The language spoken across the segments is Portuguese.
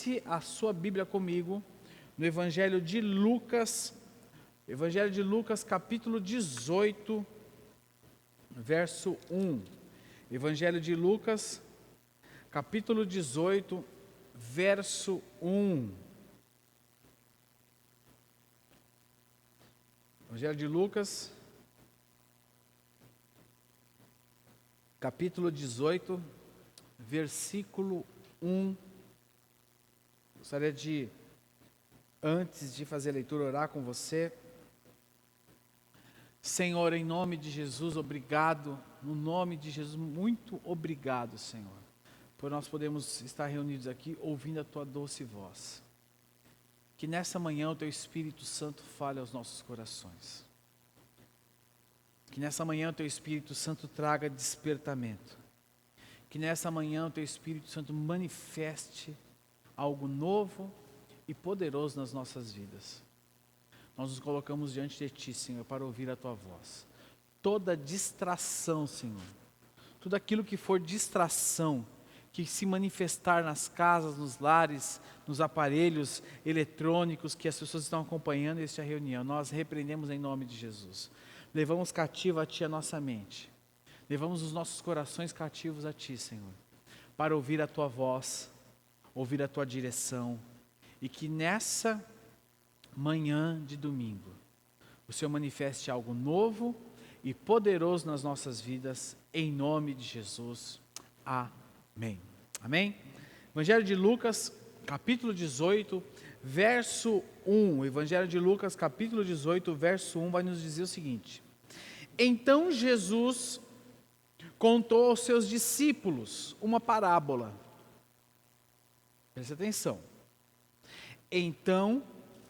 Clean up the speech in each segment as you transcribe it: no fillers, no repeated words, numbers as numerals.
Abra-se a sua Bíblia comigo no Evangelho de Lucas, capítulo 18, verso 1. Evangelho de Lucas, capítulo 18, verso 1. Evangelho de Lucas, capítulo 18, versículo 1. Gostaria de, antes de fazer a leitura, orar com você. Senhor, em nome de Jesus, obrigado, no nome de Jesus, muito obrigado, Senhor, por nós podermos estar reunidos aqui, ouvindo a Tua doce voz. Que nessa manhã o Teu Espírito Santo fale aos nossos corações. Que nessa manhã o Teu Espírito Santo traga despertamento. Que nessa manhã o Teu Espírito Santo manifeste algo novo e poderoso nas nossas vidas. Nós nos colocamos diante de Ti, Senhor, para ouvir a Tua voz. Toda distração, Senhor, tudo aquilo que for distração, que se manifestar nas casas, nos lares, nos aparelhos eletrônicos que as pessoas estão acompanhando esta reunião, nós repreendemos em nome de Jesus. Levamos cativo a Ti a nossa mente. Levamos os nossos corações cativos a Ti, Senhor, para ouvir a Tua voz, ouvir a Tua direção, e que nessa manhã de domingo, o Senhor manifeste algo novo e poderoso nas nossas vidas, em nome de Jesus. Amém. Amém? Evangelho de Lucas, capítulo 18, verso 1. O Evangelho de Lucas, capítulo 18, verso 1, vai nos dizer o seguinte: Então Jesus contou aos seus discípulos uma parábola. Preste atenção. Então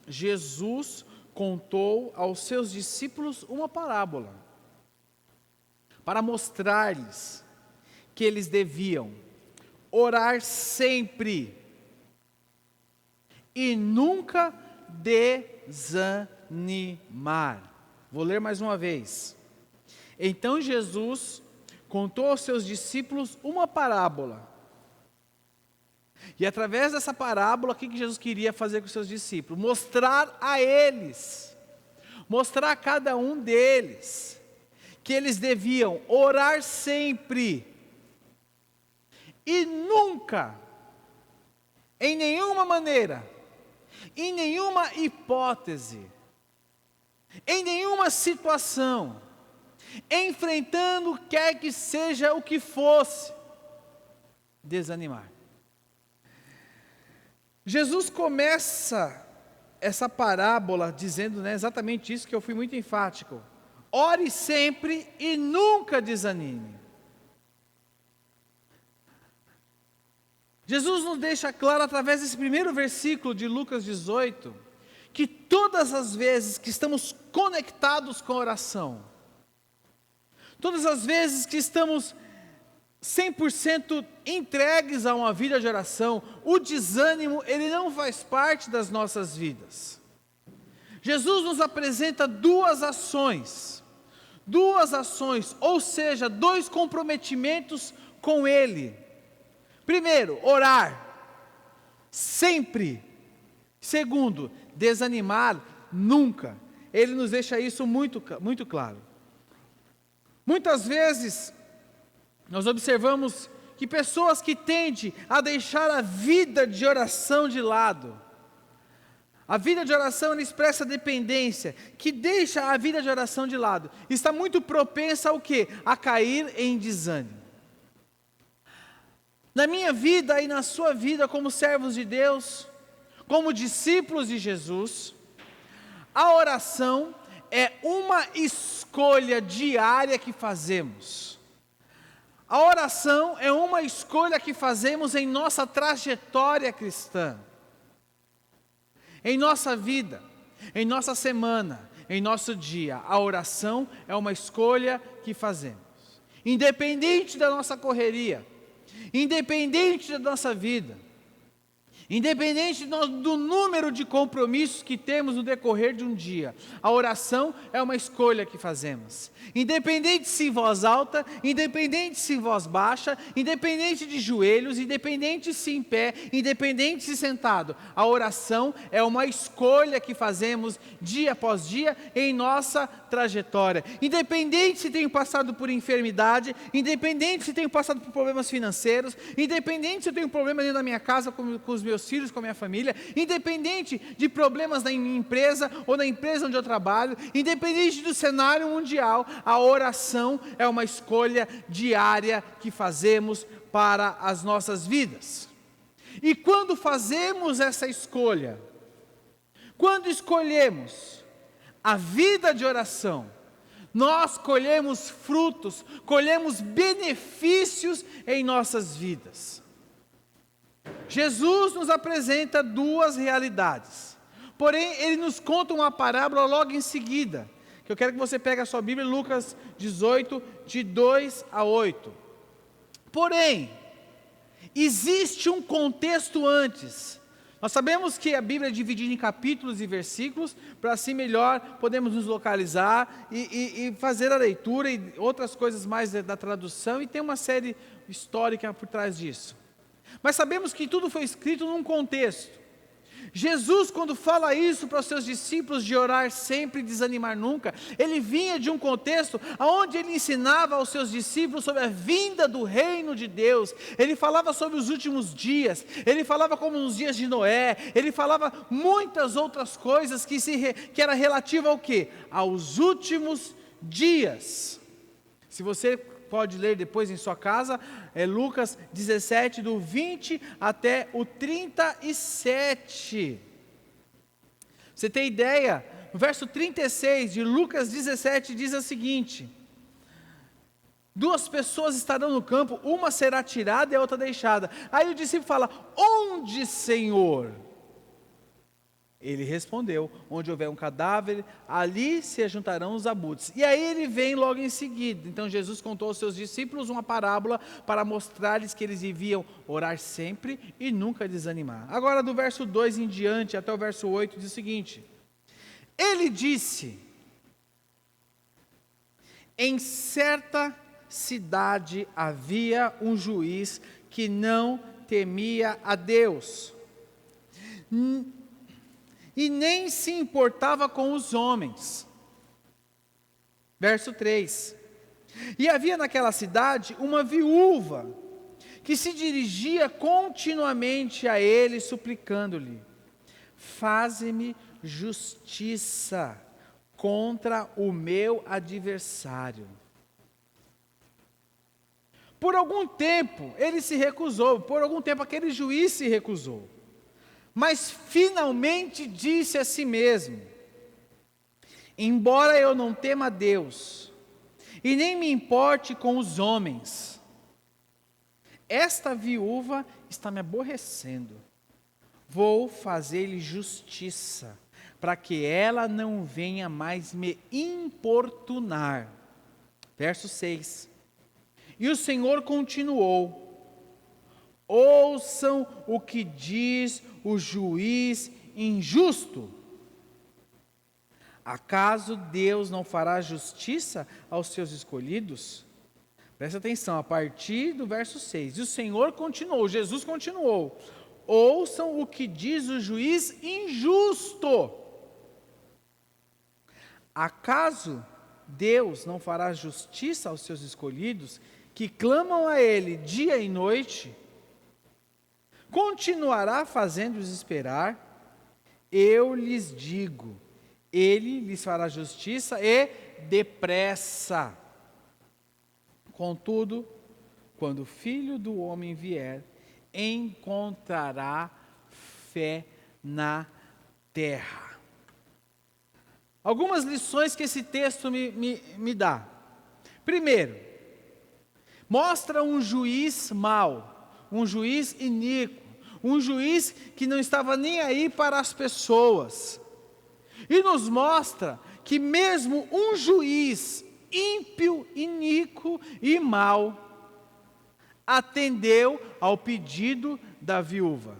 Jesus contou aos seus discípulos uma parábola, para mostrar-lhes que eles deviam orar sempre e nunca desanimar. Vou ler mais uma vez. Então Jesus contou aos seus discípulos uma parábola. E através dessa parábola, o que Jesus queria fazer com os seus discípulos? Mostrar a eles, mostrar a cada um deles, que eles deviam orar sempre e nunca, em nenhuma maneira, em nenhuma hipótese, em nenhuma situação, enfrentando quer que seja o que fosse, desanimar. Jesus começa essa parábola dizendo, exatamente isso, que eu fui muito enfático: ore sempre e nunca desanime. Jesus nos deixa claro, através desse primeiro versículo de Lucas 18, que todas as vezes que estamos conectados com a oração, todas as vezes que estamos 100% entregues a uma vida de oração, o desânimo, ele não faz parte das nossas vidas. Jesus nos apresenta duas ações, ou seja, dois comprometimentos com Ele. Primeiro, orar, sempre. Segundo, desanimar, nunca. Ele nos deixa isso muito, muito claro. Muitas vezes, nós observamos que pessoas que tendem a deixar a vida de oração de lado, a vida de oração ela expressa dependência, que deixa a vida de oração de lado, está muito propensa ao quê? A cair em desânimo. Na minha vida e na sua vida como servos de Deus, como discípulos de Jesus, a oração é uma escolha diária que fazemos. A oração é uma escolha que fazemos em nossa trajetória cristã, em nossa vida, em nossa semana, em nosso dia. A oração é uma escolha que fazemos, independente da nossa correria, independente da nossa vida, Independente do número de compromissos que temos no decorrer de um dia, a oração é uma escolha que fazemos. Independente se em voz alta, independente se em voz baixa, independente de joelhos, independente se em pé, independente se sentado, a oração é uma escolha que fazemos dia após dia em nossa trajetória. Independente se tenho passado por enfermidade, independente se tenho passado por problemas financeiros, independente se eu tenho problema dentro da minha casa com os meus filhos, com a minha família, independente de problemas na minha empresa ou na empresa onde eu trabalho, independente do cenário mundial, a oração é uma escolha diária que fazemos para as nossas vidas. E quando fazemos essa escolha, quando escolhemos a vida de oração, nós colhemos frutos, colhemos benefícios em nossas vidas. Jesus nos apresenta duas realidades, porém ele nos conta uma parábola logo em seguida, que eu quero que você pegue a sua Bíblia, Lucas 18, de 2 a 8. Porém, existe um contexto antes. Nós sabemos que a Bíblia é dividida em capítulos e versículos, para assim melhor podemos nos localizar e fazer a leitura e outras coisas mais da tradução, e tem uma série histórica por trás disso. Mas sabemos que tudo foi escrito num contexto. Jesus, quando fala isso para os seus discípulos de orar sempre e desanimar nunca, ele vinha de um contexto onde ele ensinava aos seus discípulos sobre a vinda do reino de Deus. Ele falava sobre os últimos dias, ele falava como nos dias de Noé, ele falava muitas outras coisas que era relativa ao quê? Aos últimos dias. Se você pode ler depois em sua casa, é Lucas 17, do 20 até o 37. Você tem ideia? No verso 36 de Lucas 17 diz o seguinte: 2 pessoas estarão no campo, uma será tirada e a outra deixada. Aí o discípulo fala: onde, Senhor? Ele respondeu: onde houver um cadáver, ali se ajuntarão os abutres. E aí ele vem logo em seguida. Então Jesus contou aos seus discípulos uma parábola para mostrar-lhes que eles deviam orar sempre e nunca desanimar. Agora do verso 2 em diante até o verso 8 diz o seguinte: ele disse: em certa cidade havia um juiz que não temia a Deus, e nem se importava com os homens. Verso 3. E havia naquela cidade uma viúva, que se dirigia continuamente a ele, suplicando-lhe: faze-me justiça contra o meu adversário. Por algum tempo ele se recusou, por algum tempo aquele juiz se recusou. Mas finalmente disse a si mesmo: embora eu não tema a Deus, e nem me importe com os homens, esta viúva está me aborrecendo. Vou fazer-lhe justiça, para que ela não venha mais me importunar. Verso 6. E o Senhor continuou: ouçam o que diz o juiz injusto. Acaso Deus não fará justiça aos seus escolhidos? Presta atenção, a partir do verso 6. E o Senhor continuou, Jesus continuou: ouçam o que diz o juiz injusto. Acaso Deus não fará justiça aos seus escolhidos, que clamam a Ele dia e noite? Continuará fazendo-os esperar? Eu lhes digo, Ele lhes fará justiça e depressa. Contudo, quando o Filho do Homem vier, encontrará fé na terra. Algumas lições que esse texto me dá. Primeiro, mostra um juiz mau, um juiz iníquo, um juiz que não estava nem aí para as pessoas. E nos mostra que mesmo um juiz ímpio, iníquo e mau atendeu ao pedido da viúva.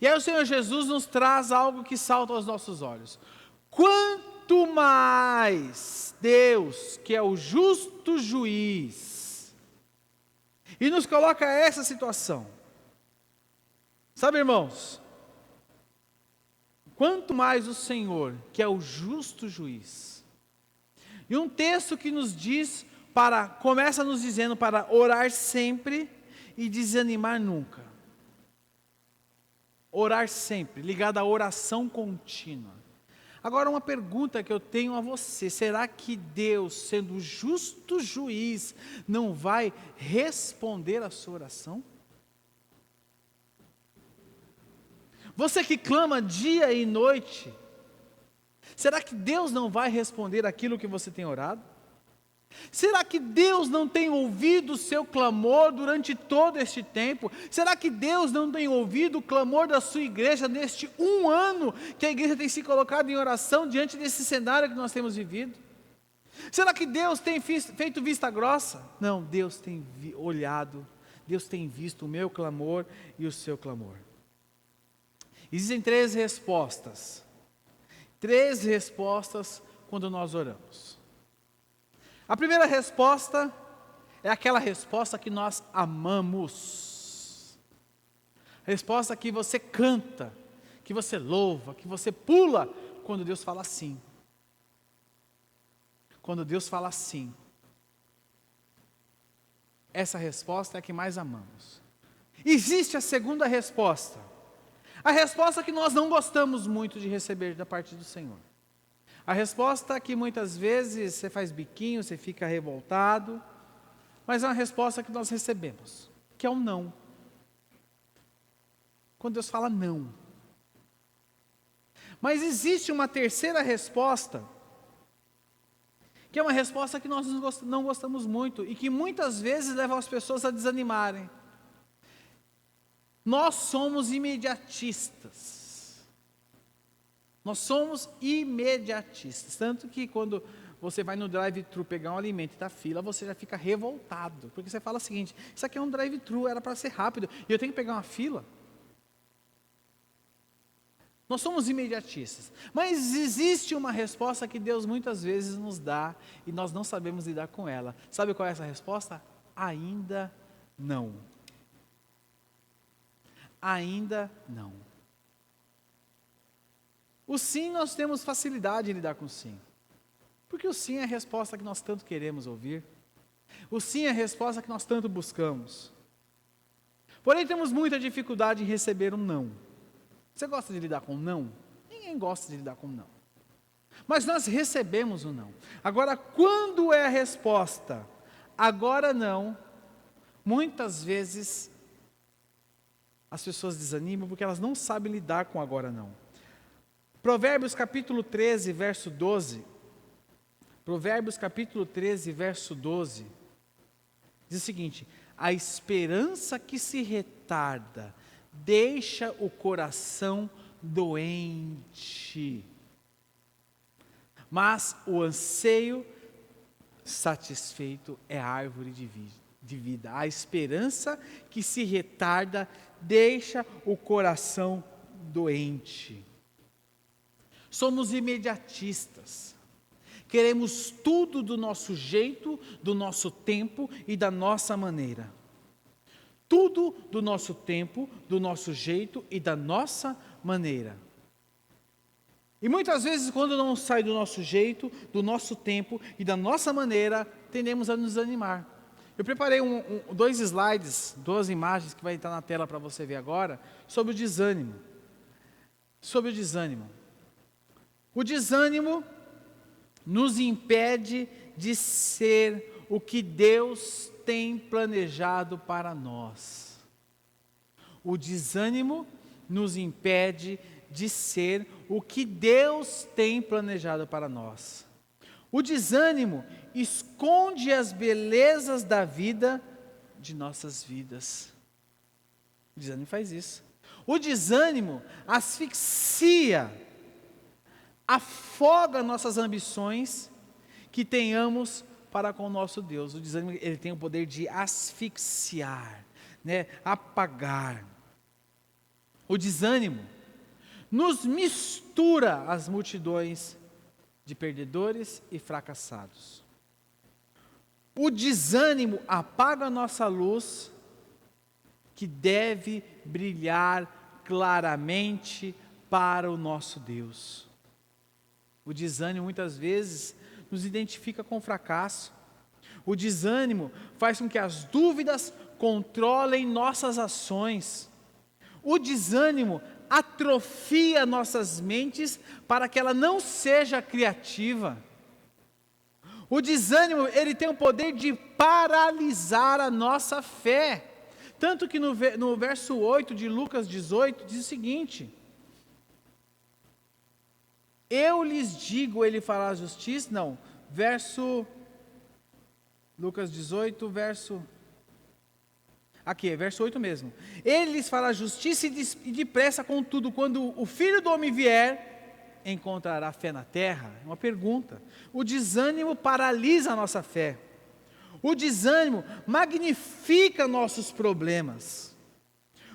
E aí o Senhor Jesus nos traz algo que salta aos nossos olhos. Quanto mais Deus, que é o justo juiz, e nos coloca essa situação. Sabe, irmãos, quanto mais o Senhor, que é o justo juiz, e um texto que nos diz começa nos dizendo para orar sempre e desanimar nunca. Orar sempre, ligado à oração contínua. Agora uma pergunta que eu tenho a você: será que Deus, sendo o justo juiz, não vai responder a sua oração? Você que clama dia e noite, será que Deus não vai responder aquilo que você tem orado? Será que Deus não tem ouvido o seu clamor durante todo este tempo? Será que Deus não tem ouvido o clamor da sua igreja neste 1 ano que a igreja tem se colocado em oração diante desse cenário que nós temos vivido? Será que Deus tem feito vista grossa? Não, Deus tem olhado, Deus tem visto o meu clamor e o seu clamor. Existem 3 respostas. 3 respostas quando nós oramos. A primeira resposta é aquela resposta que nós amamos. Resposta que você canta, que você louva, que você pula quando Deus fala sim. Quando Deus fala sim. Essa resposta é a que mais amamos. Existe a segunda resposta. A resposta que nós não gostamos muito de receber da parte do Senhor. A resposta é que muitas vezes você faz biquinho, você fica revoltado, mas é uma resposta que nós recebemos, que é um não. Quando Deus fala não. Mas existe uma terceira resposta, que é uma resposta que nós não gostamos muito e que muitas vezes leva as pessoas a desanimarem. Nós somos imediatistas. Nós somos imediatistas, tanto que quando você vai no drive-thru pegar um alimento e está fila, você já fica revoltado, porque você fala o seguinte: isso aqui é um drive-thru, era para ser rápido, e eu tenho que pegar uma fila. Nós somos imediatistas, mas existe uma resposta que Deus muitas vezes nos dá, e nós não sabemos lidar com ela. Sabe qual é essa resposta? Ainda não. Ainda não. O sim, nós temos facilidade em lidar com o sim. Porque o sim é a resposta que nós tanto queremos ouvir. O sim é a resposta que nós tanto buscamos. Porém, temos muita dificuldade em receber um não. Você gosta de lidar com um não? Ninguém gosta de lidar com um não. Mas nós recebemos um não. Agora, quando é a resposta? Agora não. Muitas vezes, as pessoas desanimam porque elas não sabem lidar com agora não. Provérbios capítulo 13, verso 12. Provérbios capítulo 13, verso 12. Diz o seguinte: a esperança que se retarda deixa o coração doente, mas o anseio satisfeito é árvore de vida. A esperança que se retarda deixa o coração doente. Somos imediatistas. Queremos tudo do nosso jeito, do nosso tempo e da nossa maneira. Tudo do nosso tempo, do nosso jeito e da nossa maneira. E muitas vezes, quando não sai do nosso jeito, do nosso tempo e da nossa maneira, tendemos a nos animar. Eu preparei 2 slides, 2 imagens que vai estar na tela para você ver agora, sobre o desânimo. Sobre o desânimo. O desânimo nos impede de ser o que Deus tem planejado para nós. O desânimo nos impede de ser o que Deus tem planejado para nós. O desânimo esconde as belezas da vida de nossas vidas. O desânimo faz isso. O desânimo asfixia, afoga nossas ambições que tenhamos para com o nosso Deus. O desânimo, ele tem o poder de asfixiar, apagar. O desânimo nos mistura às multidões de perdedores e fracassados. O desânimo apaga a nossa luz, que deve brilhar claramente para o nosso Deus. O desânimo muitas vezes nos identifica com o fracasso. O desânimo faz com que as dúvidas controlem nossas ações. O desânimo atrofia nossas mentes para que ela não seja criativa. O desânimo, ele tem o poder de paralisar a nossa fé. Tanto que no verso 8 de Lucas 18 diz o seguinte: eu lhes digo, ele fará justiça, não, Lucas 18, verso 8 mesmo. Ele lhes fará justiça e depressa, contudo, quando o Filho do Homem vier, encontrará fé na terra? Uma pergunta. O desânimo paralisa a nossa fé. O desânimo magnifica nossos problemas.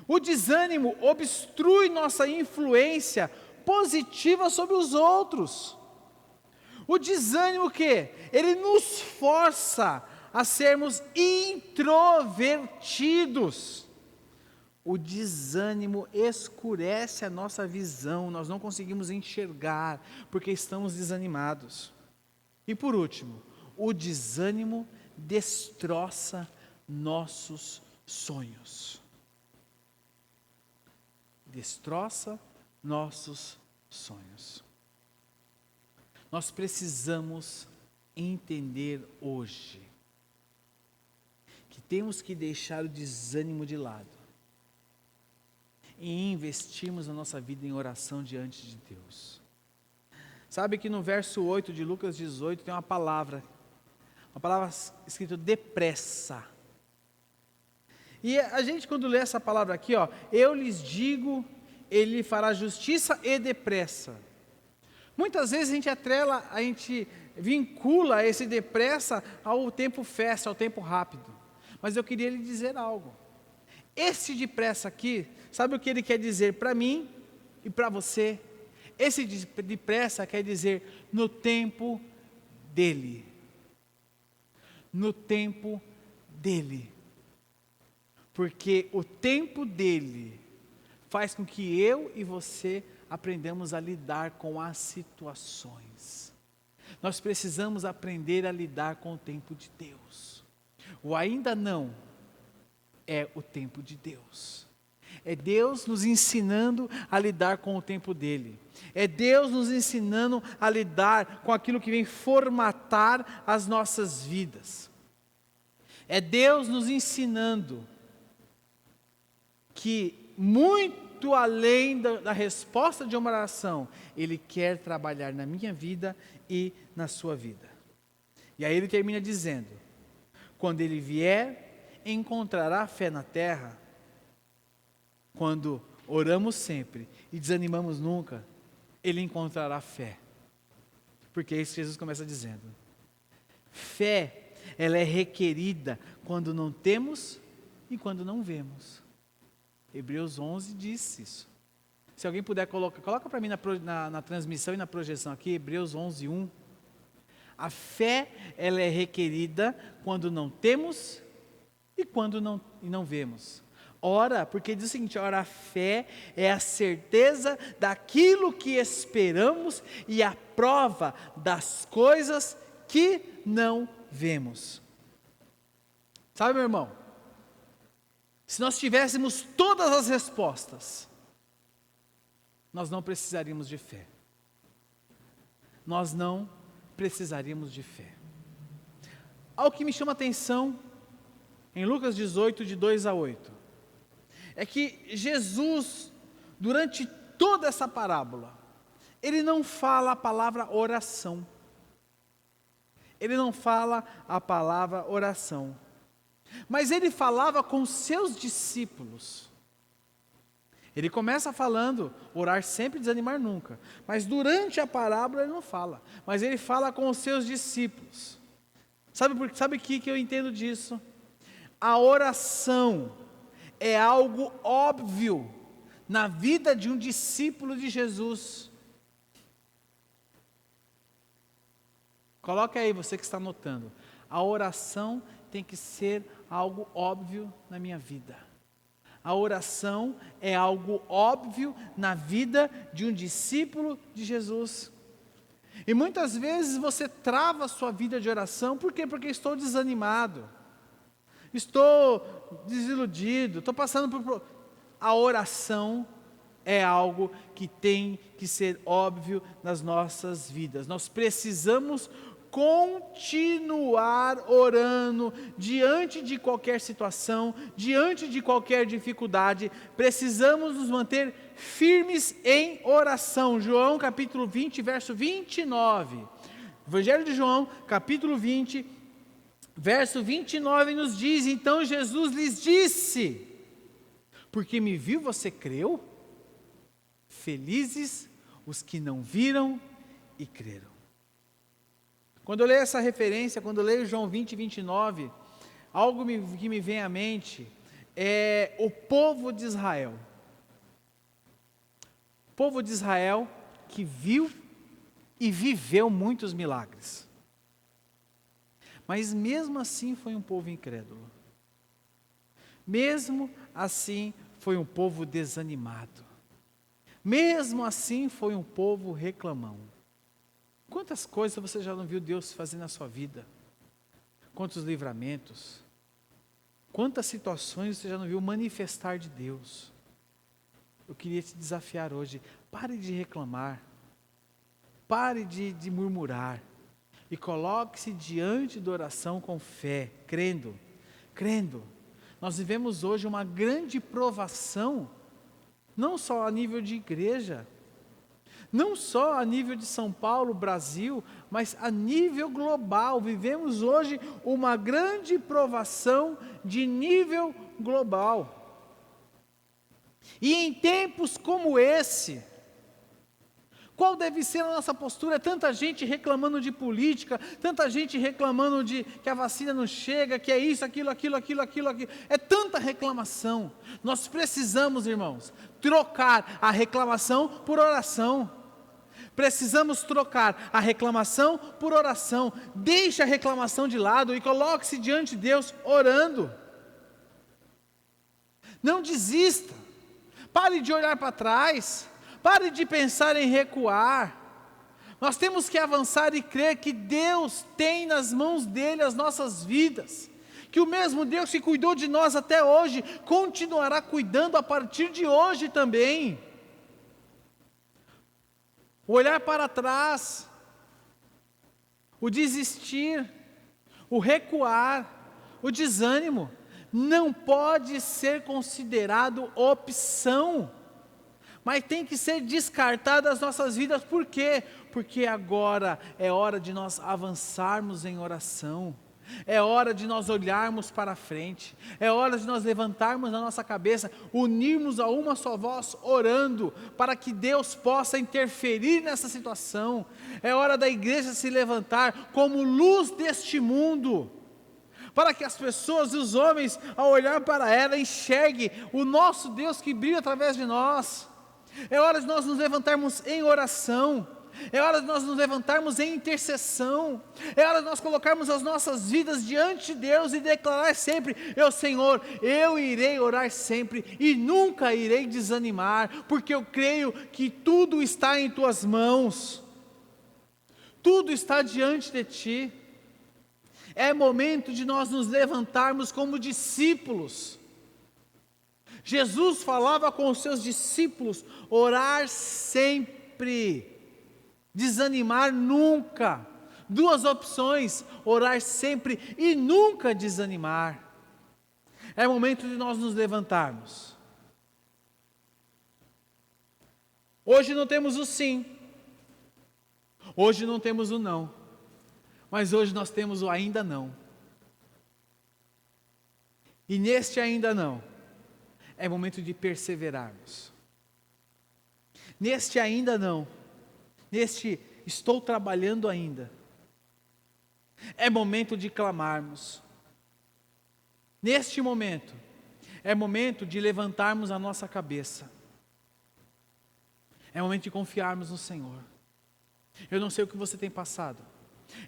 O desânimo obstrui nossa influência positiva sobre os outros. O desânimo ele nos força a sermos introvertidos. O desânimo escurece a nossa visão, nós não conseguimos enxergar porque estamos desanimados. E por último, o desânimo destroça nossos sonhos. Destroça nossos sonhos. Nós precisamos entender hoje que temos que deixar o desânimo de lado e investirmos a nossa vida em oração diante de Deus. Sabe que no verso 8 de Lucas 18 tem uma palavra escrita depressa. E a gente, quando lê essa palavra aqui, eu lhes digo, ele fará justiça e depressa. Muitas vezes a gente vincula esse depressa ao tempo festa, ao tempo rápido. Mas eu queria lhe dizer algo. Esse depressa aqui, sabe o que ele quer dizer para mim e para você? Esse depressa quer dizer no tempo dele. No tempo dele. Porque o tempo dele faz com que eu e você aprendamos a lidar com as situações. Nós precisamos aprender a lidar com o tempo de Deus. O ainda não é o tempo de Deus. É Deus nos ensinando a lidar com o tempo dele. É Deus nos ensinando a lidar com aquilo que vem formatar as nossas vidas. É Deus nos ensinando que muito além da resposta de uma oração, Ele quer trabalhar na minha vida e na sua vida. E aí ele termina dizendo: quando Ele vier, encontrará fé na terra. Quando oramos sempre e desanimamos nunca, Ele encontrará fé. Porque é isso que Jesus começa dizendo. Fé, ela é requerida quando não temos e quando não vemos. Hebreus 11 diz isso. Se alguém puder, coloca para mim na transmissão e na projeção aqui, Hebreus 11, 1. A fé, ela é requerida quando não temos e quando não vemos. Ora, porque diz o seguinte: ora, a fé é a certeza daquilo que esperamos e a prova das coisas que não vemos. Sabe, meu irmão? Se nós tivéssemos todas as respostas, nós não precisaríamos de fé. Nós não precisaríamos de fé. Algo que me chama a atenção em Lucas 18, de 2 a 8, é que Jesus, durante toda essa parábola, Ele não fala a palavra oração. Ele não fala a palavra oração. Mas Ele falava com seus discípulos. Ele começa falando, orar sempre, desanimar nunca. Mas durante a parábola Ele não fala. Mas Ele fala com os seus discípulos. Sabe o que eu entendo disso? A oração é algo óbvio na vida de um discípulo de Jesus. Coloque aí, você que está anotando. A oração tem que ser algo óbvio na minha vida. A oração é algo óbvio na vida de um discípulo de Jesus. E muitas vezes você trava a sua vida de oração, por quê? Porque estou desanimado, estou desiludido, estou passando por... A oração é algo que tem que ser óbvio nas nossas vidas. Nós precisamos continuar orando diante de qualquer situação, diante de qualquer dificuldade. Precisamos nos manter firmes em oração. João capítulo 20, verso 29. Evangelho de João, capítulo 20, verso 29 nos diz: então Jesus lhes disse: porque me viu, você creu? Felizes os que não viram e creram. Quando eu leio essa referência, quando eu leio João 20, 29, algo que me vem à mente é o povo de Israel. O povo de Israel que viu e viveu muitos milagres. Mas mesmo assim foi um povo incrédulo. Mesmo assim foi um povo desanimado. Mesmo assim foi um povo reclamão. Quantas coisas você já não viu Deus fazer na sua vida? Quantos livramentos? Quantas situações você já não viu manifestar de Deus? Eu queria te desafiar hoje, pare de reclamar, pare de murmurar e coloque-se diante da oração com fé, crendo. Nós vivemos hoje uma grande provação, não só a nível de igreja, não só a nível de São Paulo, Brasil, mas a nível global. Vivemos hoje uma grande provação de nível global. E em tempos como esse, qual deve ser a nossa postura? Tanta gente reclamando de política, tanta gente reclamando de que a vacina não chega, que é isso, aquilo. É tanta reclamação. Nós precisamos, irmãos, trocar a reclamação por oração. Precisamos trocar a reclamação por oração. Deixe a reclamação de lado e coloque-se diante de Deus orando. Não desista. Pare de olhar para trás. Pare de pensar em recuar. Nós temos que avançar e crer que Deus tem nas mãos dele as nossas vidas. Que o mesmo Deus que cuidou de nós até hoje, continuará cuidando a partir de hoje também. O olhar para trás, o desistir, o recuar, o desânimo, não pode ser considerado opção, mas tem que ser descartado das nossas vidas. Por quê? Porque agora é hora de nós avançarmos em oração. É hora de nós olharmos para frente, é hora de nós levantarmos a nossa cabeça, unirmos a uma só voz, orando, para que Deus possa interferir nessa situação. É hora da igreja se levantar como luz deste mundo, para que as pessoas e os homens, ao olhar para ela, enxerguem o nosso Deus que brilha através de nós. É hora de nós nos levantarmos em oração. É hora de nós nos levantarmos em intercessão. É hora de nós colocarmos as nossas vidas diante de Deus e declarar sempre: Senhor, eu irei orar sempre e nunca irei desanimar, porque eu creio que tudo está em tuas mãos, tudo está diante de ti. É momento de nós nos levantarmos como discípulos. Jesus falava com os seus discípulos: orar sempre, desanimar nunca. Duas opções: orar sempre e nunca desanimar. É momento de nós nos levantarmos. Hoje não temos o sim, hoje não temos o não, mas hoje nós temos o ainda não. E neste ainda não, é momento de perseverarmos. Neste ainda não, neste estou trabalhando ainda, é momento de clamarmos. Neste momento, é momento de levantarmos a nossa cabeça. É momento de confiarmos no Senhor. Eu não sei o que você tem passado.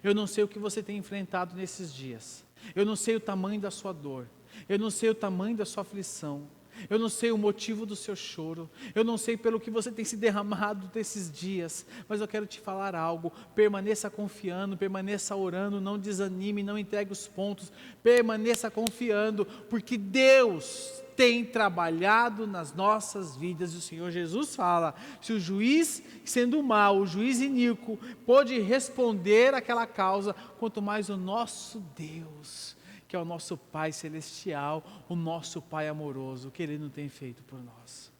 Eu não sei o que você tem enfrentado nesses dias. Eu não sei o tamanho da sua dor. Eu não sei o tamanho da sua aflição. Eu não sei o motivo do seu choro. Eu não sei pelo que você tem se derramado desses dias. Mas eu quero te falar algo. Permaneça confiando, permaneça orando, não desanime, não entregue os pontos. Permaneça confiando, porque Deus tem trabalhado nas nossas vidas. E o Senhor Jesus fala, se o juiz, sendo mau, o juiz iníquo, pôde responder àquela causa, quanto mais o nosso Deus, que é o nosso Pai Celestial, o nosso Pai amoroso, o que Ele não tem feito por nós.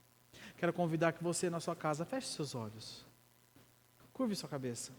Quero convidar que você na sua casa feche seus olhos, curve sua cabeça.